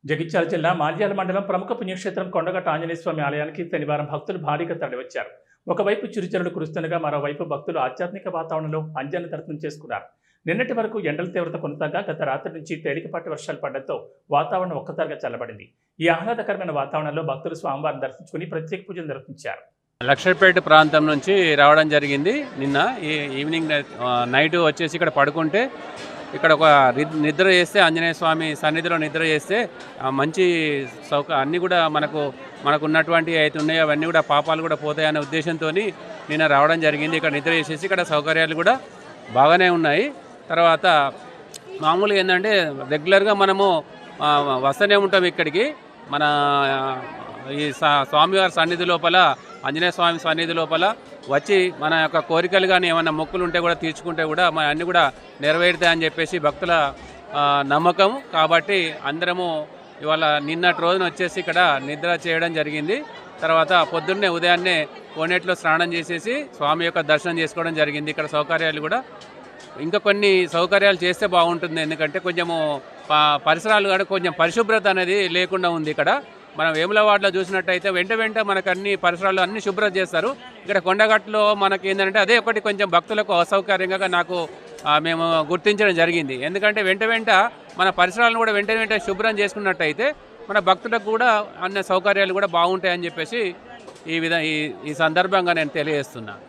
జగిత్యాల జిల్లా మాల్యాల మండలం ప్రముఖ పుణ్యక్షేత్రం కొండగట్ట ఆంజనేయ స్వామి ఆలయానికి శనివారం భక్తులు భారీగా తరలివచ్చారు. ఒకవైపు చిరుజల్లులు కురుస్తుండగా మరోవైపు భక్తులు ఆధ్యాత్మిక వాతావరణంలో అంజన్న దర్శనం చేసుకున్నారు. నిన్నటి వరకు ఎండల తీవ్రత కొనసాగా గత రాత్రి నుంచి తేలికపాటి వర్షాలు పడడంతో వాతావరణం ఒక్కసారిగా చల్లబడింది. ఈ ఆహ్లాదకరమైన వాతావరణంలో భక్తులు స్వామివారిని దర్శించుకుని ప్రత్యేక పూజలు నిర్వహించారు. లక్షపేట ప్రాంతం నుంచి రావడం జరిగింది. నిన్న ఈవినింగ్ నైట్ వచ్చేసి ఇక్కడ పడుకుంటే ఇక్కడ ఒక నిద్ర చేస్తే ఆంజనేయ స్వామి సన్నిధిలో నిద్ర చేస్తే మంచి అన్నీ కూడా మనకు ఉన్నటువంటి అయితే ఉన్నాయో అవన్నీ కూడా పాపాలు కూడా పోతాయనే ఉద్దేశంతో నిన్న రావడం జరిగింది. ఇక్కడ నిద్ర చేసేసి ఇక్కడ సౌకర్యాలు కూడా బాగానే ఉన్నాయి. తర్వాత మామూలుగా ఏంటంటే రెగ్యులర్గా మనము వస్తూనే ఉంటాం ఇక్కడికి. మన ఈ స్వామివారి సన్నిధి లోపల ఆంజనేయ స్వామి సన్నిధి లోపల వచ్చి మన యొక్క కోరికలు కానీ ఏమైనా మొక్కులు ఉంటే కూడా తీర్చుకుంటే కూడా మన అన్నీ కూడా నెరవేరుతాయని చెప్పేసి భక్తుల నమ్మకం. కాబట్టి అందరము ఇవాళ నిన్నటి రోజున వచ్చేసి ఇక్కడ నిద్ర చేయడం జరిగింది. తర్వాత పొద్దున్నే ఉదయాన్నే కోనేటిలో స్నానం చేసేసి స్వామి యొక్క దర్శనం చేసుకోవడం జరిగింది. ఇక్కడ సౌకర్యాలు కూడా ఇంకా కొన్ని సౌకర్యాలు చేస్తే బాగుంటుంది. ఎందుకంటే కొంచెము పరిసరాలు కూడా కొంచెం పరిశుభ్రత అనేది లేకుండా ఉంది. ఇక్కడ మనం వేములవాడలో చూసినట్టయితే వెంట మనకు అన్ని పరిసరాలు అన్ని శుభ్రం చేస్తారు. ఇక్కడ కొండగట్టులో మనకి ఏంటంటే అదే ఒకటి కొంచెం భక్తులకు అసౌకర్యంగా నాకు మేము గుర్తించడం జరిగింది. ఎందుకంటే వెంట మన పరిసరాలను కూడా వెంట శుభ్రం చేసుకున్నట్టయితే మన భక్తులకు కూడా అన్ని సౌకర్యాలు కూడా బాగుంటాయని చెప్పేసి ఈ సందర్భంగా నేను తెలియజేస్తున్నాను.